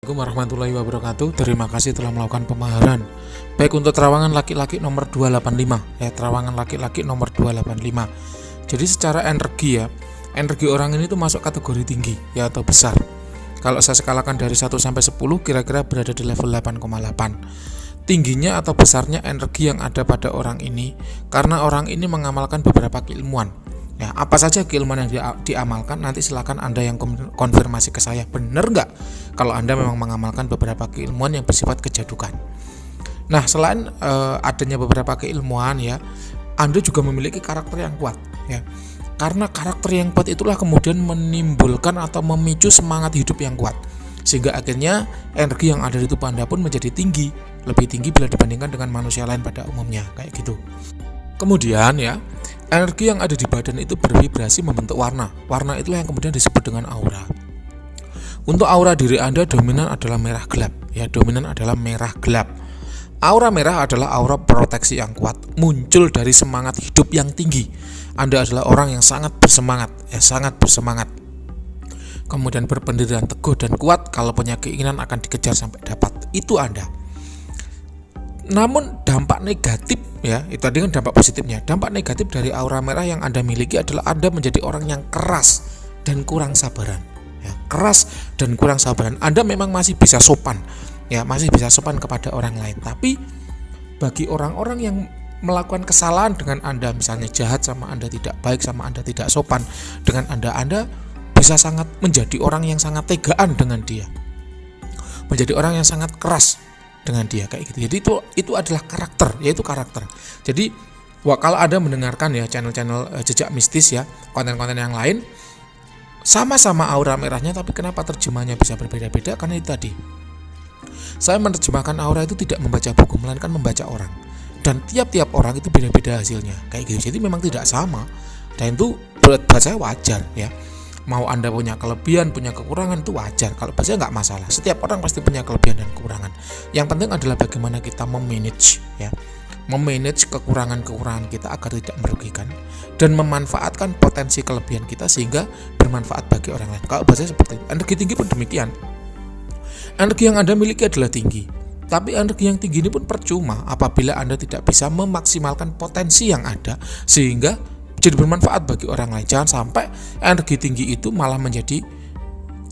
Assalamualaikum warahmatullahi wabarakatuh. Terima kasih telah melakukan pemaharan. Baik, untuk terawangan laki-laki nomor 285 ya, terawangan laki-laki nomor 285. Jadi secara energi ya, energi orang ini tuh masuk kategori tinggi ya atau besar. Kalau saya skalakan dari 1 sampai 10 kira-kira berada di level 8,8. Tingginya atau besarnya energi yang ada pada orang ini karena orang ini mengamalkan beberapa keilmuan. Ya, apa saja keilmuan yang diamalkan, nanti silakan Anda yang konfirmasi ke saya, benar nggak kalau Anda memang mengamalkan beberapa keilmuan yang bersifat kejadukan. Nah, selain adanya beberapa keilmuan ya, Anda juga memiliki karakter yang kuat ya. Karena karakter yang kuat itulah kemudian menimbulkan atau memicu semangat hidup yang kuat. Sehingga akhirnya energi yang ada di tubuh Anda pun menjadi tinggi, lebih tinggi bila dibandingkan dengan manusia lain pada umumnya, kayak gitu. Kemudian ya, energi yang ada di badan itu bervibrasi membentuk warna. Warna itulah yang kemudian disebut dengan aura. Untuk aura diri Anda dominan adalah merah gelap. Ya, dominan adalah merah gelap. Aura merah adalah aura proteksi yang kuat, muncul dari semangat hidup yang tinggi. Anda adalah orang yang sangat bersemangat, sangat bersemangat. Kemudian berpendirian teguh dan kuat, kalau punya keinginan akan dikejar sampai dapat. Itu Anda. Namun dampak negatif ya, itu tadi kan dampak positifnya. Dampak negatif dari aura merah yang Anda miliki adalah Anda menjadi orang yang keras dan kurang sabaran. Ya, keras dan kurang sabaran. Anda memang masih bisa sopan, ya masih bisa sopan kepada orang lain. Tapi bagi orang-orang yang melakukan kesalahan dengan Anda, misalnya jahat sama Anda, tidak baik sama Anda, tidak sopan dengan Anda bisa sangat menjadi orang yang sangat tegaan dengan dia, menjadi orang yang sangat keras dengan dia, kayak gitu. Jadi itu adalah karakter, yaitu karakter. Jadi kalau Anda mendengarkan ya channel-channel jejak mistis ya, konten-konten yang lain, sama-sama aura merahnya, tapi kenapa terjemahnya bisa berbeda-beda? Karena itu tadi, saya menerjemahkan aura itu tidak membaca buku, melainkan membaca orang. Dan tiap-tiap orang itu beda-beda hasilnya, kayak gitu. Jadi memang tidak sama. Dan itu buat saya wajar ya. Mau Anda punya kelebihan, punya kekurangan, itu wajar. Kalau bahasa nggak masalah. Setiap orang pasti punya kelebihan dan kekurangan. Yang penting adalah bagaimana kita memanage ya, memanage kekurangan-kekurangan kita agar tidak merugikan dan memanfaatkan potensi kelebihan kita sehingga bermanfaat bagi orang lain. Kalau bahasa seperti itu. Energi tinggi pun demikian. Energi yang Anda miliki adalah tinggi. Tapi energi yang tinggi ini pun percuma apabila Anda tidak bisa memaksimalkan potensi yang ada sehingga jadi bermanfaat bagi orang lain. Jangan sampai energi tinggi itu malah menjadi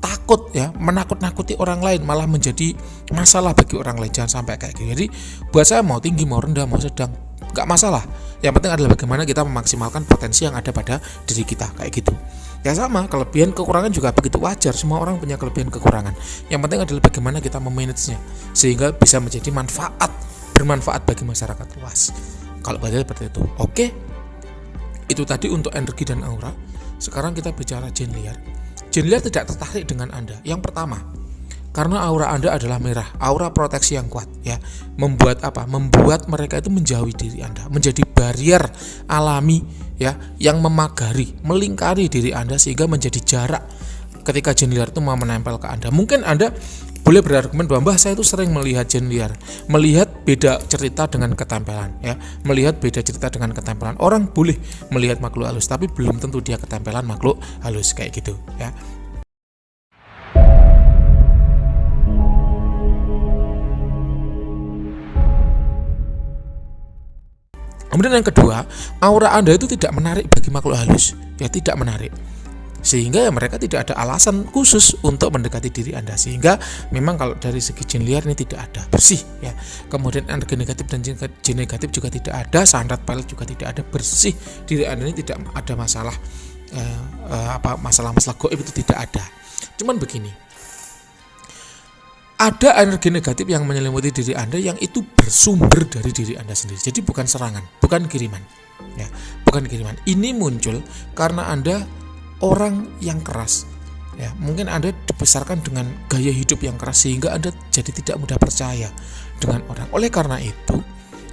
takut ya, menakut-nakuti orang lain, malah menjadi masalah bagi orang lain. Jangan sampai kayak gitu. Jadi buat saya mau tinggi, mau rendah, mau sedang, nggak masalah. Yang penting adalah bagaimana kita memaksimalkan potensi yang ada pada diri kita, kayak gitu. Ya sama, kelebihan kekurangan juga begitu wajar. Semua orang punya kelebihan kekurangan. Yang penting adalah bagaimana kita memanagenya sehingga bisa menjadi bermanfaat bagi masyarakat luas. Kalau bahasa seperti itu. Oke. Itu tadi untuk energi dan aura. Sekarang kita bicara jin liar. Jin liar tidak tertarik dengan Anda. Yang pertama, karena aura Anda adalah merah, aura proteksi yang kuat ya. Membuat apa? Membuat mereka itu menjauhi diri Anda, menjadi barrier alami ya yang memagari, melingkari diri Anda sehingga menjadi jarak ketika jin liar itu mau menempel ke Anda. Mungkin Anda boleh berargumen bahwa Mbah, saya itu sering melihat jin liar, melihat beda cerita dengan ketempelan ya, melihat beda cerita dengan ketempelan. Orang boleh melihat makhluk halus tapi belum tentu dia ketempelan makhluk halus, kayak gitu ya. Kemudian yang kedua, aura Anda itu tidak menarik bagi makhluk halus, ya tidak menarik. Sehingga ya mereka tidak ada alasan khusus untuk mendekati diri Anda. Sehingga memang kalau dari segi jin liar ini tidak ada, bersih ya. Kemudian energi negatif dan jin negatif juga tidak ada, sandat pelet juga tidak ada, bersih. Diri Anda ini tidak ada masalah masalah gaib itu tidak ada. Cuman begini, ada energi negatif yang menyelimuti diri Anda yang itu bersumber dari diri Anda sendiri. Jadi bukan serangan, bukan kiriman. Ya, bukan kiriman. Ini muncul karena Anda orang yang keras. Ya, mungkin Anda dibesarkan dengan gaya hidup yang keras sehingga Anda jadi tidak mudah percaya dengan orang. Oleh karena itu,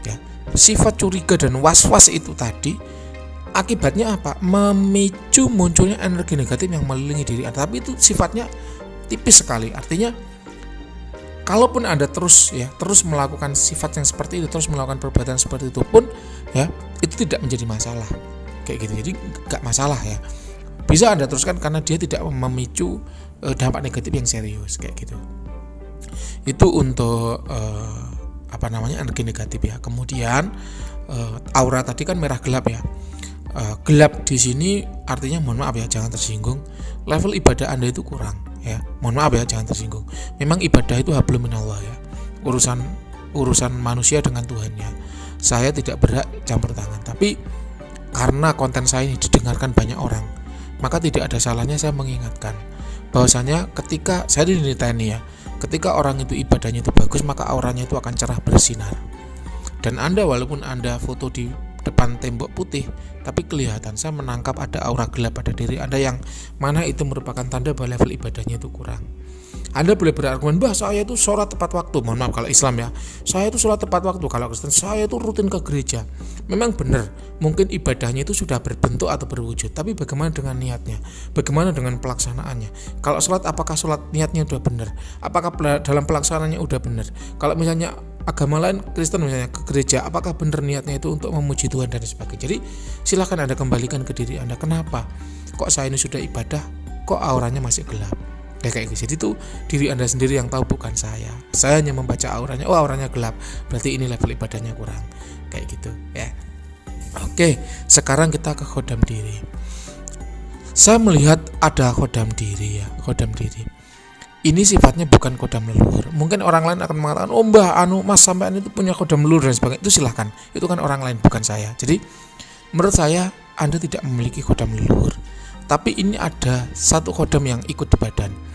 ya, sifat curiga dan was-was itu tadi akibatnya apa? Memicu munculnya energi negatif yang mengelilingi diri Anda. Tapi itu sifatnya tipis sekali. Artinya kalaupun Anda terus melakukan sifat yang seperti itu, terus melakukan perbuatan seperti itu pun ya, itu tidak menjadi masalah. Kayak gitu. Jadi enggak masalah ya. Bisa Anda teruskan karena dia tidak memicu dampak negatif yang serius, kayak gitu. Itu untuk energi negatif ya. Kemudian aura tadi kan merah gelap ya. Gelap di sini artinya mohon maaf ya, jangan tersinggung, level ibadah Anda itu kurang ya. Mohon maaf ya, jangan tersinggung. Memang ibadah itu hablum minallah ya. Urusan manusia dengan Tuhannya. Saya tidak berhak campur tangan. Tapi karena konten saya ini didengarkan banyak orang, maka tidak ada salahnya saya mengingatkan bahwasanya ketika saya ditanya ya, ketika orang itu ibadahnya itu bagus, maka auranya itu akan cerah bersinar. Dan Anda walaupun Anda foto di depan tembok putih, tapi kelihatan saya menangkap ada aura gelap pada diri Anda, yang mana itu merupakan tanda bahwa level ibadahnya itu kurang. Anda boleh berargumen, bah saya itu sholat tepat waktu. Mohon maaf kalau Islam ya, saya itu sholat tepat waktu. Kalau Kristen, saya itu rutin ke gereja. Memang benar, mungkin ibadahnya itu sudah berbentuk atau berwujud, tapi bagaimana dengan niatnya? Bagaimana dengan pelaksanaannya? Kalau sholat, apakah sholat niatnya sudah benar? Apakah dalam pelaksanaannya sudah benar? Kalau misalnya agama lain, Kristen misalnya ke gereja, apakah benar niatnya itu untuk memuji Tuhan dan sebagainya? Jadi silahkan Anda kembalikan ke diri Anda, kenapa kok saya ini sudah ibadah, kok auranya masih gelap? Kayak gitu. Jadi itu diri Anda sendiri yang tahu, bukan saya. Saya hanya membaca auranya, oh auranya gelap, berarti ini level ibadahnya kurang. Kayak gitu ya. Oke, sekarang kita ke khodam diri. Saya melihat ada khodam diri ya, khodam diri. Ini sifatnya bukan khodam leluhur. Mungkin orang lain akan mengatakan, oh mbah, mas sampean itu punya khodam leluhur dan sebagainya. Itu silahkan, itu kan orang lain, bukan saya. Jadi menurut saya Anda tidak memiliki khodam leluhur. Tapi ini ada satu khodam yang ikut di badan.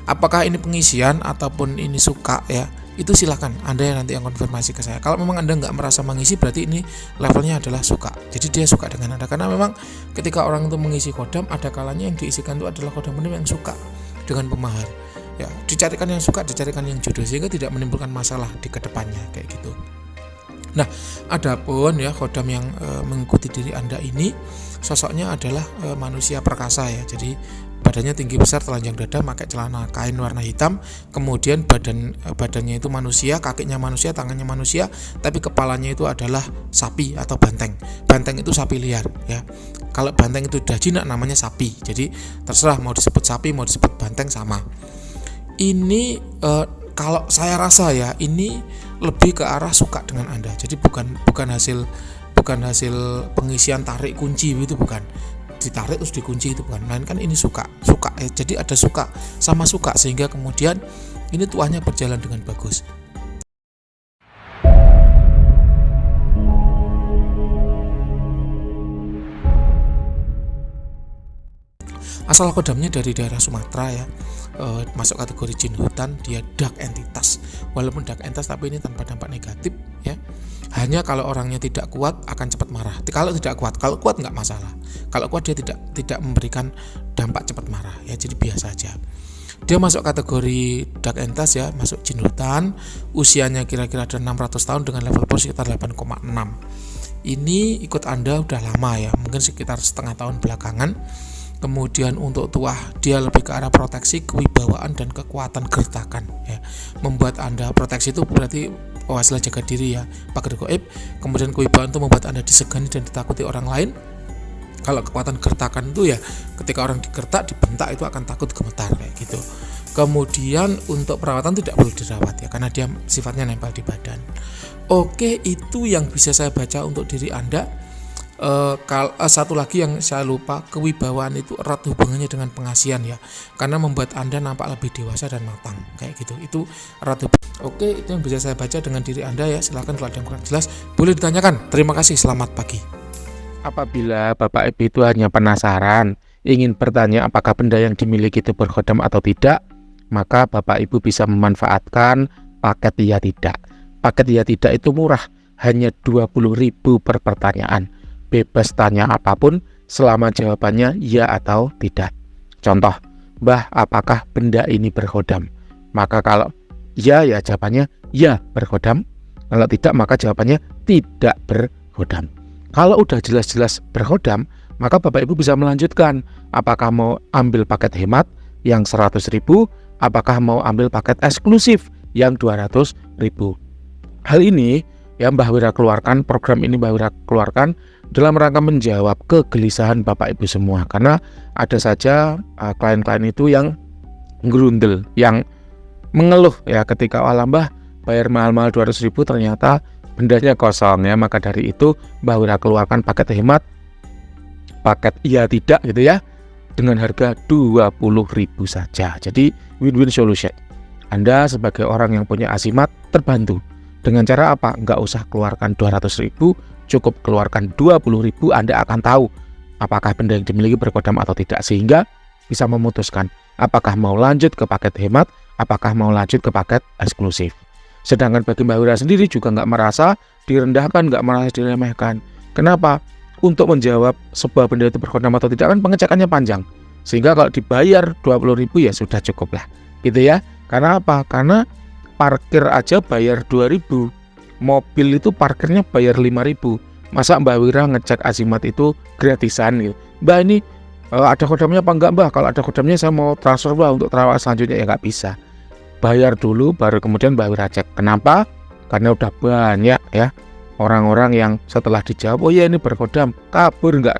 Apakah ini pengisian ataupun ini suka ya, itu silahkan Anda yang nanti yang konfirmasi ke saya. Kalau memang Anda nggak merasa mengisi, berarti ini levelnya adalah suka. Jadi dia suka dengan Anda, karena memang ketika orang itu mengisi khodam, ada kalanya yang diisikan itu adalah khodam yang suka dengan pemahar ya. Dicarikan yang suka, dicarikan yang jodoh, sehingga tidak menimbulkan masalah di kedepannya kayak gitu. Nah, adapun ya khodam yang mengikuti diri Anda ini, sosoknya adalah manusia perkasa ya. Jadi badannya tinggi besar, telanjang dada, pakai celana kain warna hitam, kemudian badannya itu manusia, kakinya manusia, tangannya manusia, tapi kepalanya itu adalah sapi atau banteng. Banteng itu sapi liar ya. Kalau banteng itu udah jinak namanya sapi. Jadi terserah mau disebut sapi, mau disebut banteng sama. Ini kalau saya rasa ya, ini lebih ke arah suka dengan Anda. Jadi bukan hasil pengisian tarik kunci itu, bukan. Ditarik terus dikunci itu bukan, melainkan ini suka ya. Jadi ada suka sama suka, sehingga kemudian ini tuahnya berjalan dengan bagus. Asal kodamnya dari daerah Sumatera ya, masuk kategori jin hutan, dia dark entitas. Walaupun dark entitas tapi ini tanpa dampak negatif ya. Hanya kalau orangnya tidak kuat akan cepat marah. Kalau tidak kuat, kalau kuat nggak masalah. Kalau kuat dia tidak memberikan dampak cepat marah ya, jadi biasa aja. Dia masuk kategori dark entitas ya, masuk jin hutan. Usianya kira-kira ada 600 tahun dengan level power sekitar 8,6. Ini ikut Anda udah lama ya, mungkin sekitar setengah tahun belakangan. Kemudian untuk tuah, dia lebih ke arah proteksi, kewibawaan, dan kekuatan gertakan ya. Membuat Anda proteksi itu berarti hasil jaga diri ya, pagar gaib. Kemudian kewibawaan itu membuat Anda disegani dan ditakuti orang lain. Kalau kekuatan gertakan itu ya, ketika orang digertak, dibentak, itu akan takut, gemetar kayak gitu. Kemudian untuk perawatan tidak perlu dirawat ya, karena dia sifatnya nempel di badan. Oke, itu yang bisa saya baca untuk diri Anda. Satu lagi yang saya lupa, kewibawaan itu erat hubungannya dengan pengasihan ya, karena membuat Anda nampak lebih dewasa dan matang kayak gitu. Itu erat hubungan. Oke, itu yang bisa saya baca dengan diri Anda ya. Silahkan kalau ada yang kurang jelas boleh ditanyakan. Terima kasih, selamat pagi. Apabila Bapak Ibu itu hanya penasaran, ingin bertanya apakah benda yang dimiliki itu berkhodam atau tidak, maka Bapak Ibu bisa memanfaatkan paket ya tidak. Paket ya tidak itu murah, hanya 20.000 per pertanyaan. Bebas tanya apapun selama jawabannya ya atau tidak. Contoh, Mbah, apakah benda ini berkhodam? Maka kalau ya jawabannya ya berkhodam. Kalau tidak maka jawabannya tidak berkhodam. Kalau udah jelas-jelas berkhodam, maka Bapak Ibu bisa melanjutkan. Apakah mau ambil paket hemat yang 100.000, apakah mau ambil paket eksklusif yang 200.000. Hal ini yang Mbah Wira keluarkan, program ini Mbah Wira keluarkan dalam rangka menjawab kegelisahan Bapak Ibu semua. Karena ada saja klien-klien itu yang gerundel, yang mengeluh ya ketika Mbah bayar mahal-mahal 200.000 ternyata bendanya kosong ya. Maka dari itu Mbah Wira keluarkan paket hemat, paket iya tidak gitu ya, dengan harga 20.000 saja. Jadi win-win solution. Anda sebagai orang yang punya asimat terbantu. Dengan cara apa? Nggak usah keluarkan 200.000, cukup keluarkan 20.000. Anda akan tahu apakah benda yang dimiliki berkodam atau tidak, sehingga bisa memutuskan apakah mau lanjut ke paket hemat, apakah mau lanjut ke paket eksklusif. Sedangkan bagi Mbah Wira sendiri juga nggak merasa direndahkan, nggak merasa diremehkan. Kenapa? Untuk menjawab sebuah benda itu berkodam atau tidak kan pengecekannya panjang. Sehingga kalau dibayar 20.000 ya sudah cukup lah, gitu ya. Karena apa? Karena parkir aja bayar 2.000, mobil itu parkirnya bayar 5.000. Masa Mbah Wira ngecek asimat itu gratisan gitu? Mbah ini ada kodamnya apa enggak Mbah? Kalau ada kodamnya saya mau transfer Mbah untuk terawat selanjutnya, ya nggak bisa. Bayar dulu baru kemudian Mbah Wira cek. Kenapa? Karena udah banyak ya orang-orang yang setelah dijawab, oh iya ini berkodam, kabur nggak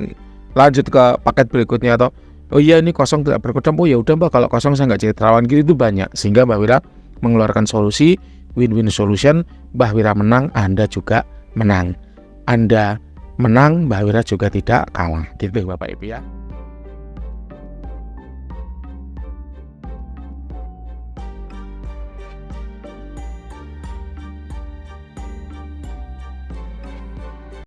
lanjut ke paket berikutnya, atau oh iya ini kosong tidak berkodam, oh ya udah Mbah kalau kosong saya nggak jadi terawan gitu. Itu banyak, sehingga Mbah Wira mengeluarkan solusi win-win solution. Mbah Wira menang, Anda juga menang. Anda menang, Mbah Wira juga tidak kalah, gitu Bapak Ibu ya.